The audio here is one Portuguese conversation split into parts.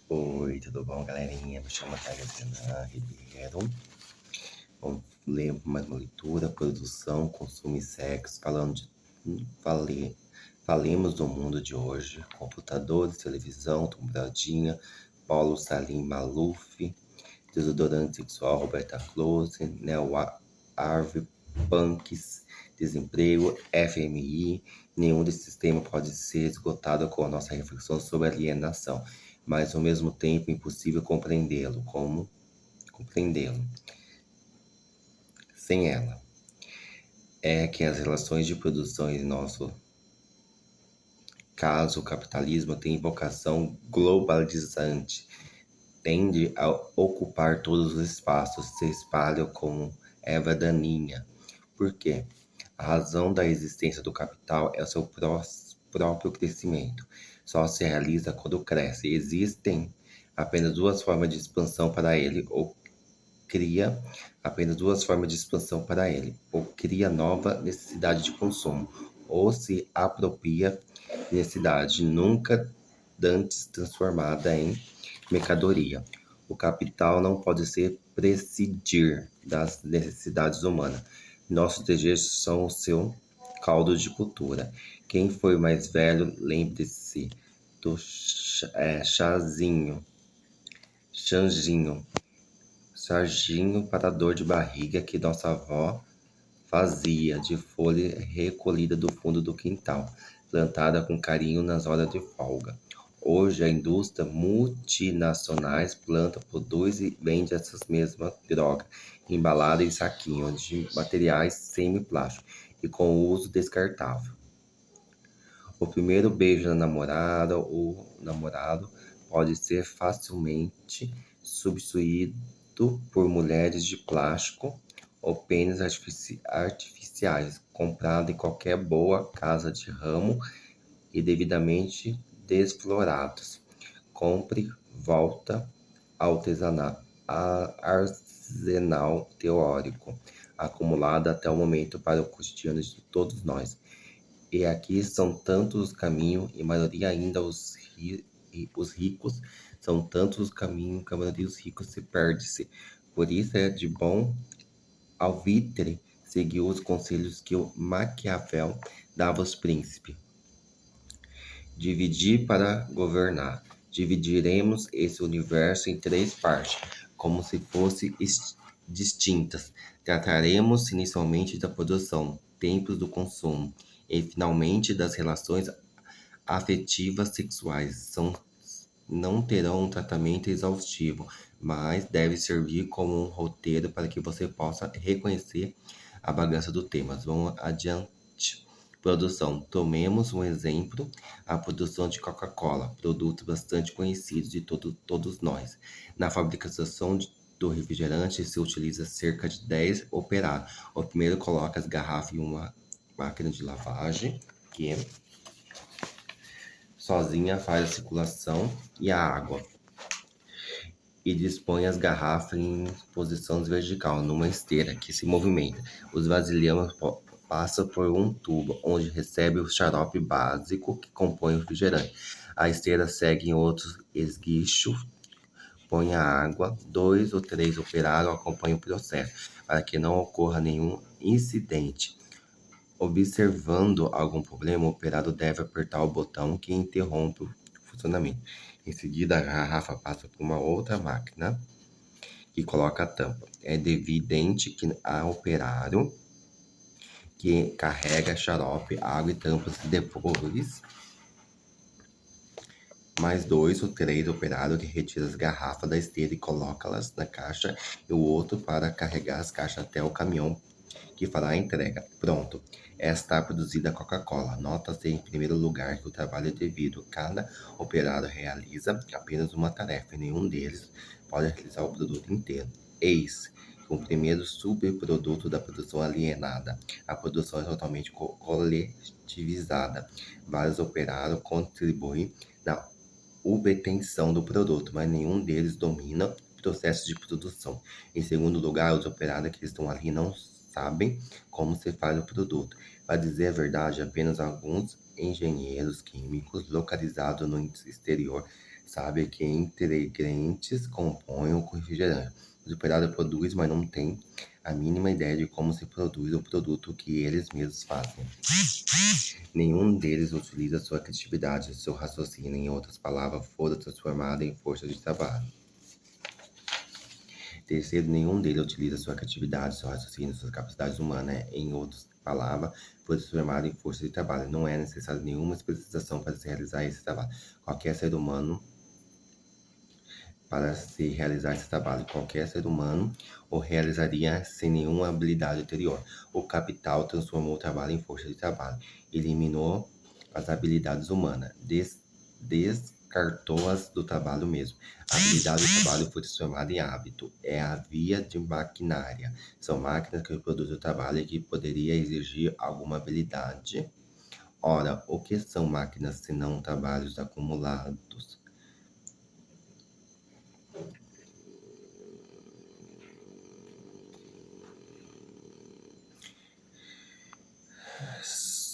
Oi, tudo bom, galerinha? Me chamo Thales Renan Ribeiro. Vamos ler mais uma leitura, produção, consumo e sexo, fale- falemos do mundo de hoje. Computadores, televisão, Tombradinha, Paulo Salim Maluf, desodorante sexual, Roberta Close, Neo Arve, Punks, desemprego, FMI. Nenhum desses temas pode ser esgotado com a nossa reflexão sobre alienação, mas ao mesmo tempo impossível compreendê-lo. Como compreendê-lo sem ela? É que as relações de produção em nosso caso, o capitalismo tem vocação globalizante, tende a ocupar todos os espaços, se espalham como erva daninha. Por quê? A razão da existência do capital é o seu próprio crescimento. Só se realiza quando cresce. Existem apenas duas formas de expansão para ele, ou cria apenas duas formas de expansão para ele, ou cria nova necessidade de consumo, ou se apropria de necessidade nunca dantes transformada em mercadoria. O capital não pode ser prescindir das necessidades humanas. Nossos desejos são o seu caldo de cultura. Quem foi mais velho, lembre-se do chanzinho, sarginho para dor de barriga que nossa avó fazia de folha recolhida do fundo do quintal, plantada com carinho nas horas de folga. Hoje a indústria multinacionais planta, produz e vende essas mesmas drogas, embaladas em saquinhos de materiais semi-plásticos e com uso descartável. O primeiro beijo da namorada ou namorado pode ser facilmente substituído por mulheres de plástico ou pênis artificiais, comprado em qualquer boa casa de ramo e devidamente desflorados. Compre volta ao arsenal teórico acumulado até o momento para o cotidiano de todos nós. E aqui são tantos os caminhos, e a maioria ainda os ricos, são tantos os caminhos que a maioria dos ricos se perde-se. Por isso é de bom alvitre seguir os conselhos que o Maquiavel dava aos príncipes. Dividir para governar. Dividiremos esse universo em três partes, como se fossem distintas. Trataremos inicialmente da produção, tempos do consumo, e finalmente das relações afetivas sexuais. Não terão um tratamento exaustivo, mas deve servir como um roteiro para que você possa reconhecer a bagança do tema. Vamos adiante. Produção. Tomemos um exemplo, a produção de Coca-Cola, produto bastante conhecido de todos nós. Na fabricação do refrigerante se utiliza cerca de 10 operários. O primeiro coloca as garrafas em uma máquina de lavagem, que sozinha faz a circulação e a água, e dispõe as garrafas em posição vertical, numa esteira que se movimenta. Os vasilhames passam por um tubo, onde recebe o xarope básico que compõe o refrigerante. A esteira segue em outros esguichos, põe a água. 2 ou 3 operários acompanham o processo, para que não ocorra nenhum incidente. Observando algum problema, o operário deve apertar o botão que interrompe o funcionamento. Em seguida, a garrafa passa por uma outra máquina que coloca a tampa. É evidente que há operário que carrega xarope, água e tampas, e depois mais 2 ou 3 operários que retiram as garrafas da esteira e colocam-las na caixa, e o outro para carregar as caixas até o caminhão que fará a entrega. Pronto, está produzida a Coca-Cola. Nota-se em primeiro lugar que o trabalho é devido. Cada operário realiza apenas uma tarefa e nenhum deles pode realizar o produto inteiro. Eis o primeiro subproduto da produção alienada. A produção é totalmente coletivizada. Vários operários contribuem na obtenção do produto, mas nenhum deles domina o processo de produção. Em segundo lugar, os operários que estão ali não sabem como se faz o produto. Para dizer a verdade, apenas alguns engenheiros químicos localizados no exterior sabe que ingredientes compõem o refrigerante. Os operários produzem, mas não têm a mínima ideia de como se produz o produto que eles mesmos fazem. Nenhum deles utiliza sua criatividade, seu raciocínio, em outras palavras, foram transformados em força de trabalho. Terceiro, nenhum deles utiliza sua criatividade, seu raciocínio, suas capacidades humanas, em outras palavras, foi transformado em força de trabalho. Não é necessária nenhuma especialização para se realizar esse trabalho. Qualquer ser humano para se realizar esse trabalho. Qualquer ser humano o realizaria sem nenhuma habilidade anterior. O capital transformou o trabalho em força de trabalho, eliminou as habilidades humanas, descartou-as do trabalho mesmo. A habilidade do trabalho foi transformada em hábito, é a via de maquinária. São máquinas que reproduzem o trabalho e que poderia exigir alguma habilidade. Ora, o que são máquinas senão trabalhos acumulados?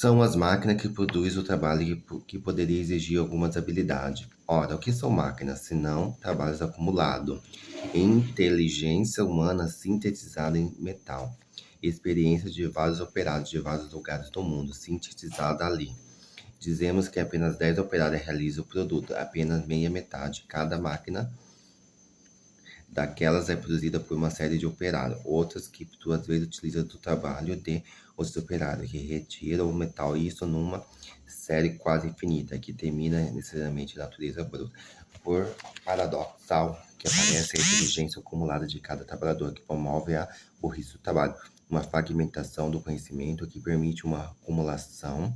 São as máquinas que produzem o trabalho que poderia exigir algumas habilidades. Ora, o que são máquinas, senão trabalhos acumulados? Inteligência humana sintetizada em metal. Experiência de vários operários de vários lugares do mundo, sintetizada ali. Dizemos que apenas 10 operários realizam o produto, apenas meia metade. Cada máquina daquelas é produzida por uma série de operários, outras que por sua vez utilizam do trabalho de outros operários, que retiram o metal, isso numa série quase infinita, que termina necessariamente a natureza bruta. Por paradoxal que aparece a inteligência acumulada de cada trabalhador, que promove a burrice do trabalho, uma fragmentação do conhecimento que permite uma acumulação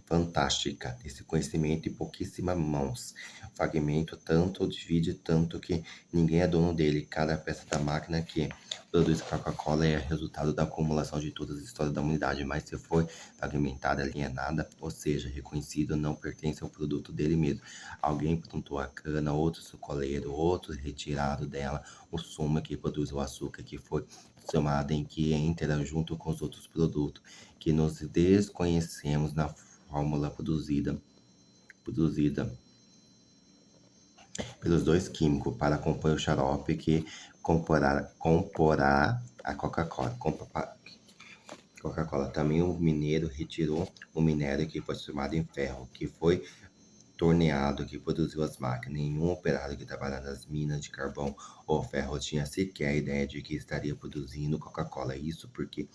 fantástica desse conhecimento em pouquíssimas mãos. O fragmento tanto divide tanto que ninguém é dono dele. Cada peça da máquina que produz Coca-Cola é resultado da acumulação de todas as histórias da humanidade, mas se foi fragmentada, alienada, ou seja, reconhecido, não pertence ao produto dele mesmo. Alguém plantou a cana, outro sucoleiro, outro retirado dela o sumo que produz o açúcar, que foi somado em que entra junto com os outros produtos que nos desconhecemos na fórmula produzida pelos dois químicos para compor o xarope que comporá a Coca-Cola. Coca-Cola. Também o mineiro retirou o minério que foi transformado em ferro, que foi torneado, que produziu as máquinas. Nenhum operário que trabalha nas minas de carvão ou ferro tinha sequer a ideia de que estaria produzindo Coca-Cola. Isso porque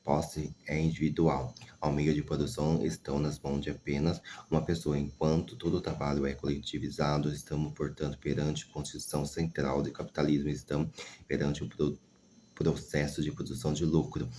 posse é individual. Ao meio de produção estão nas mãos de apenas uma pessoa. Enquanto todo o trabalho é coletivizado, estamos, portanto, perante a constituição central do capitalismo, estamos perante o processo de produção de lucro,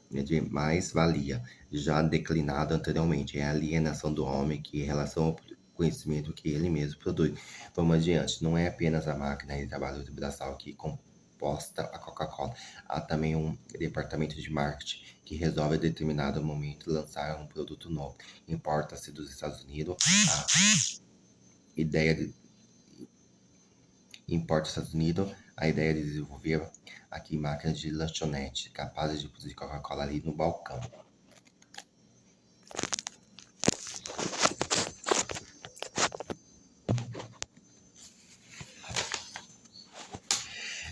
de mais-valia, já declinado anteriormente. É a alienação do homem que, em relação ao conhecimento que ele mesmo produz. Vamos adiante. Não é apenas a máquina de trabalho braçal que composta a Coca-Cola. Há também um departamento de marketing que resolve a determinado momento lançar um produto novo. Importa-se dos Estados Unidos a ideia de desenvolver aqui máquinas de lanchonete capazes de produzir Coca-Cola ali no balcão.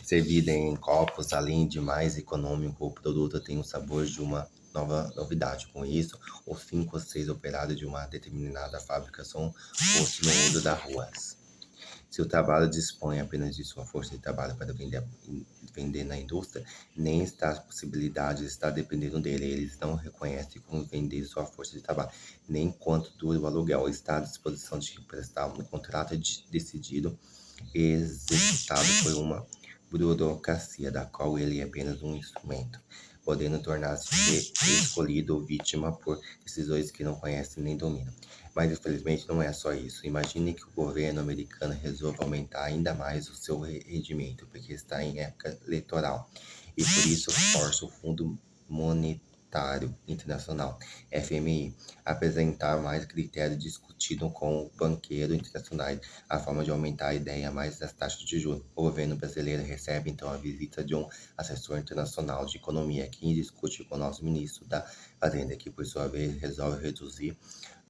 Servida em copos, além de mais econômico, o produto tem o sabor de uma nova novidade. Com isso, os 5 ou 6 operários de uma determinada fábrica são postos no olho da rua. Se o trabalho dispõe apenas de sua força de trabalho para vender na indústria, nem esta possibilidade está dependendo dele. Eles não reconhecem como vender sua força de trabalho, nem quanto dura o aluguel. Está à disposição de prestar um contrato decidido e executado por uma burocracia da qual ele é apenas um instrumento, podendo tornar-se escolhido ou vítima por decisões que não conhece nem domina. Mas infelizmente não é só isso. Imagine que o governo americano resolva aumentar ainda mais o seu rendimento, porque está em época eleitoral, e por isso força o Fundo Monetário Internacional, FMI, a apresentar mais critérios discutidos com banqueiros internacionais, a forma de aumentar a ideia mais das taxas de juros. O governo brasileiro recebe então a visita de um assessor internacional de economia que discute com o nosso ministro da Fazenda, que por sua vez resolve reduzir